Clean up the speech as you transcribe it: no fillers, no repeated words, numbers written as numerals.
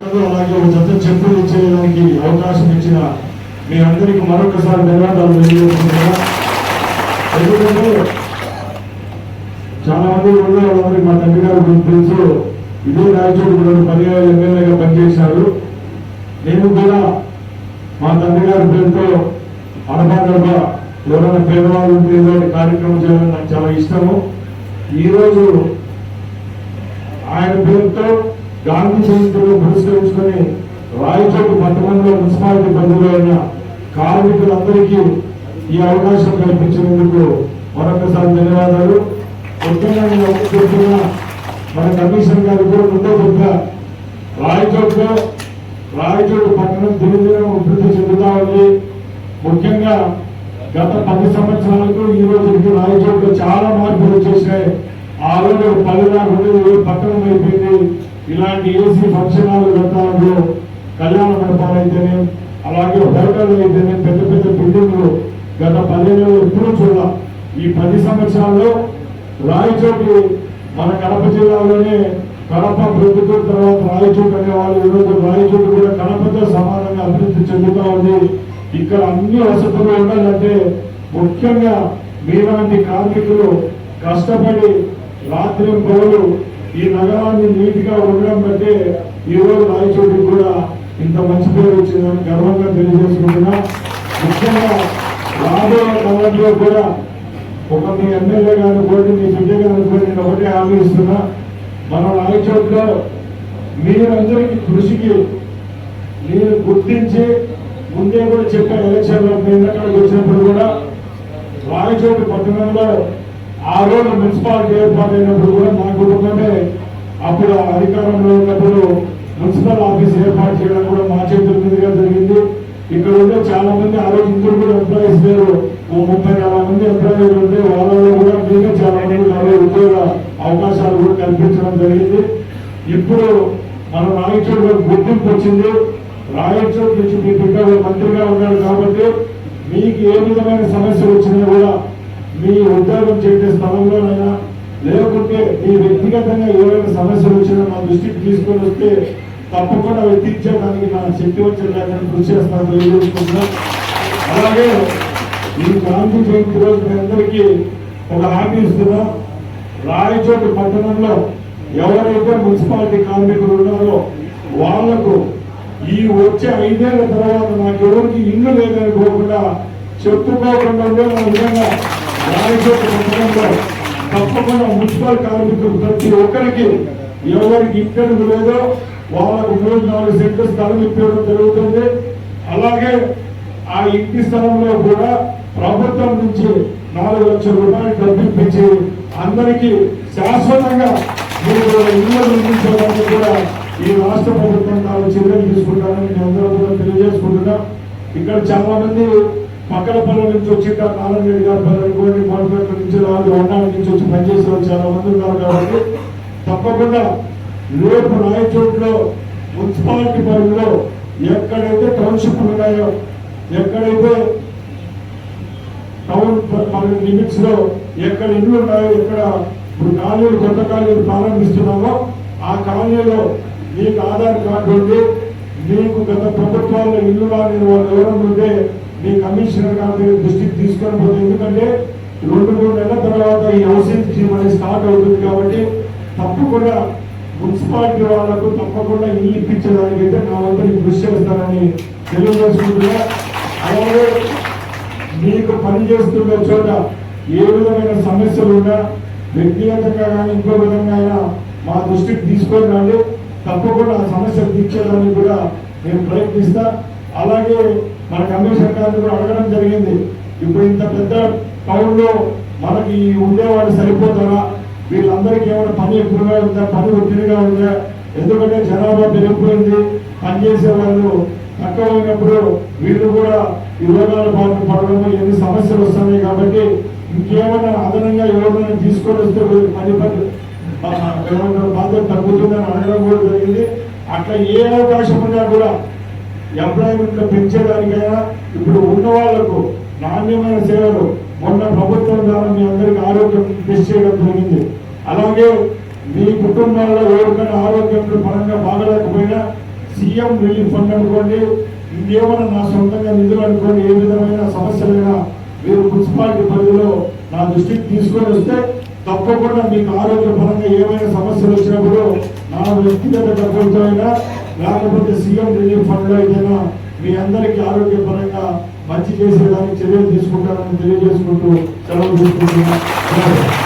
అలాగే ఒక జత చెప్పులు ఇచ్చేయడానికి అవకాశం ఇచ్చిన మీ అందరికీ మరొకసారి ధన్యవాదాలు తెలియజేస్తున్నాను. ఎందుకంటే చాలా మంది వాళ్ళందరికీ మా తండ్రి గారు తెలుసు. ఇదే రాయచోటి 15 ఎమ్మెల్యేగా పనిచేశారు. నేను కూడా మా తండ్రి గారి పేరుతో అడపాదడపా ఎవరైనా పేదవాళ్ళు ఉంటే కార్యక్రమం చేయాలని నాకు చాలా ఇష్టము. ఈరోజు ఆయన పేరుతో గాంధీ జయంతిని పురస్కరించుకొని రాయచోటి పట్టణంలో మున్సిపాలిటీ పరిధిలో అయిన కార్మికులందరికీ ఈ అవకాశం కల్పించినందుకు మరొకసారి ధన్యవాదాలు. ముఖ్యంగా నేను చెప్తున్నా మన కమిషన్ గారు కూడా ముందే చెప్పా, రాయచోటి పట్టణం దినదినం అభివృద్ధి చెందుతా ఉంది. ముఖ్యంగా గత 10 సంవత్సరాలకు ఈ రోజుకి రాయచోటిలో చాలా మార్పులు వచ్చేసినాయి. ఆ రోజు పల్లెలా ఉండేది పట్టణం అయిపోయింది. ఇలాంటి ఏసీ ఫంక్షన్ హాల్ గతంలో కళ్యాణ మండపాలు అయితేనే, అలాగే హోటల్ అయితేనే, పెద్ద పెద్ద బిల్డింగ్లు గత 10 ఏళ్ళు ఎప్పుడూ చూడాలి. ఈ 10 సంవత్సరాల్లో రాయచోటి మన కడప జిల్లాలోనే కడప ప్రభుత్వం తర్వాత రాయచోటి అనేవాళ్ళు ఈరోజు రాయచోటి కూడా కడపతో సమానంగా అభివృద్ధి చెందుతూ ఉంది. ఇక్కడ అన్ని వసతులు ఉండాలంటే ముఖ్యంగా మీలాంటి కార్మికులు కష్టపడి రాత్రి పౌరులు ఈ నగరాన్ని నీటిగా ఉండడం బట్టే ఈ రోజు రాయచోటికి కూడా ఇంత మంచి పేరు వచ్చిందని గర్వంగా తెలియజేసుకుంటున్నా. ముఖ్యంగా రాబోయే కాలంలో కూడా ఒక మీ ఎమ్మెల్యే గారు కోటి, మీ బిడ్డ గారు కోటి, నేను ఒకటే హామీ ఇస్తున్నా. మన రాయచోటిలో మీరందరికీ కృషికి నేను గుర్తించి ముందే కూడా చెప్పే ఎలక్షన్లో ఎన్నికలకు వచ్చినప్పుడు కూడా రాయచోటి పట్టణంలో ఆ రోజు మున్సిపాలిటీ ఏర్పాటైనప్పుడు కూడా నా కుటుంబమే అప్పుడు అధికారంలో ఉన్నప్పుడు మున్సిపల్ ఆఫీస్ ఏర్పాటు చేయడం కూడా మా చేతుల మీదుగా జరిగింది. ఇక్కడ ఉండే చాలా మంది ఆ రోజు ఇందులో కూడా ఎంప్లాయీస్ లేరు, 30-40 మంది ఎంప్లాయీలు ఉంటే వాళ్ళలో కూడా మీరే చాలా మంది ఉద్యోగ అవకాశాలు కూడా కల్పించడం జరిగింది. ఇప్పుడు మన రాయచోటి గుర్తింపు వచ్చింది. రాయచోటి నుంచి మీ బిడ్డ మంత్రిగా ఉన్నాడు కాబట్టి మీకు ఏ విధమైన సమస్యలు వచ్చినా కూడా మీ ఉద్యోగం చేసే స్థలంలోనైనా లేకుంటే మీ వ్యక్తిగతంగా ఏవైనా సమస్యలు వచ్చినా మా దృష్టికి తీసుకొని వస్తే తప్పకుండా తీర్చడానికి నా శక్తి వచ్చేలాగా కృషి చేస్తాను తెలియజేసుకుంటున్నా. అలాగే ఈ గాంధీ జయంతి రోజు మీ అందరికీ ఒక హామీ ఇస్తున్నా. రాయచోటి పట్టణంలో ఎవరైతే మున్సిపాలిటీ కార్మికులు ఉన్నారో వాళ్లకు ఈ వచ్చే 5 ఏళ్ల తర్వాత నాకు ఎవరికి ఇల్లు లేదనుకోకుండా చెప్పుకోకుండా ఉండే విధంగా రాయచోటి పట్టణంలో తప్పకుండా మున్సిపల్ కార్మికులు ప్రతి ఒక్కరికి ఎవరికి ఇంటర్వ్యూ లేదో వాళ్ళకు 3-4 సెంట్లు స్థలం ఇప్పడం జరుగుతుంది. అలాగే ఆ ఇంటి స్థలంలో కూడా ప్రభుత్వం నుంచి 4 లక్షల రూపాయలు డబ్బించి అందరికీ శాశ్వతంగా మీరు ఇల్లు నిర్మించడానికి కూడా ఈ రాష్ట్ర ప్రభుత్వం నాకు చర్యలు తీసుకుంటారని నేను అందరూ కూడా తెలియజేసుకుంటున్నా. ఇక్కడ చాలా మంది పక్కల పల్లెల నుంచి వచ్చి నారాయణ గారి పల్లె కోడిపేట నుంచి వండాల నుంచి వచ్చి పనిచేసే వాళ్ళు చాలా మంది ఉన్నారు. కాబట్టి తప్పకుండా రేపు రాయచోటిలో మున్సిపాలిటీ పరిధిలో ఎక్కడైతే టౌన్షిప్లు ఉన్నాయో, ఎక్కడైతే టౌన్ లిమిట్స్ లో ఎక్కడ ఇల్లు ఉన్నాయో, ఎక్కడ ఇప్పుడు కాలనీలు కొత్త కాలనీలు ప్రారంభిస్తున్నామో ఆ కాలనీలో మీకు ఆధార్ కార్డు ఉంది, మీకు గత ప్రభుత్వాల్లో ఇల్లు రాని వాళ్ళు ఎవరైనా ఉంటే మీ కమిషనర్ గారి దృష్టికి తీసుకొని పోతే, ఎందుకంటే 2-3 నెలల తర్వాత ఈ హౌసింగ్ స్కీమ్ అనేది స్టార్ట్ అవుతుంది. కాబట్టి తప్పకుండా మున్సిపాలిటీ వాళ్లకు తప్పకుండా ఇల్లు ఇప్పించడానికి అయితే నా వంతు కృషి చేస్తానని తెలియజేసుకుంటున్నా. అలాగే మీకు పనిచేస్తున్న చోట ఏ విధమైన సమస్యలు ఉన్నా వ్యక్తిగతంగా కానీ ఇంకో విధంగా అయినా మా దృష్టికి తీసుకొని రండి. తప్పకుండా ఆ సమస్యలు తీర్చేదానికి కూడా నేను ప్రయత్నిస్తా. అలాగే మన కమిషన్ గారిని కూడా అడగడం జరిగింది, ఇప్పుడు ఇంత పెద్ద టౌన్ లో మనకి ఉండేవాళ్ళు సరిపోతారా, వీళ్ళందరికీ ఏమైనా పని ఎక్కువగా ఉందా, పని ఒత్తిడిగా ఉందా, ఎందుకంటే జనాభా పెరిగిపోయింది, పనిచేసే వాళ్ళు తక్కువైనప్పుడు వీళ్ళు కూడా ఈ రోగాల బాధ పడడం ఎన్ని సమస్యలు వస్తున్నాయి. కాబట్టి ఇంకేమైనా అదనంగా ఎవరైనా తీసుకొని వస్తే ఏమైనా బాధ్యత తగ్గుతుందని అడగడం కూడా జరిగింది. అట్లా ఏ అవకాశం ఉన్నా కూడా ఎంప్లాయ్మెంట్ లో పెంచేదానికైనా ఇప్పుడు ఉన్న వాళ్లకు నాణ్యమైన సేవలు మొన్న ప్రభుత్వం ద్వారా మీ అందరికి ఆరోగ్యం టెస్ట్ చేయడం జరిగింది. అలాగే మీ కుటుంబాల్లో ఎవరికైనా ఆరోగ్యం పరంగా బాగలేకపోయినా సీఎం రిలీఫ్ ఫండ్ అనుకోండి, ఇంకేమైనా నా సొంతంగా నిధులు అనుకోండి, ఏ విధమైన సమస్యలైనా మీరు మున్సిపాలిటీ పరిధిలో నా దృష్టికి తీసుకొని వస్తే తప్పకుండా మీకు ఆరోగ్యపరంగా ఏమైనా సమస్యలు వచ్చినప్పుడు నా వ్యక్తిగత డబ్బులతో అయినా లేకపోతే సీఎం రిలీఫ్ ఫండ్ లో అయితేనా మీ అందరికీ ఆరోగ్యపరంగా మంచి చేసేదానికి చర్యలు తీసుకుంటారని తెలియజేసుకుంటూ సెలవు తీసుకుంటున్నాను.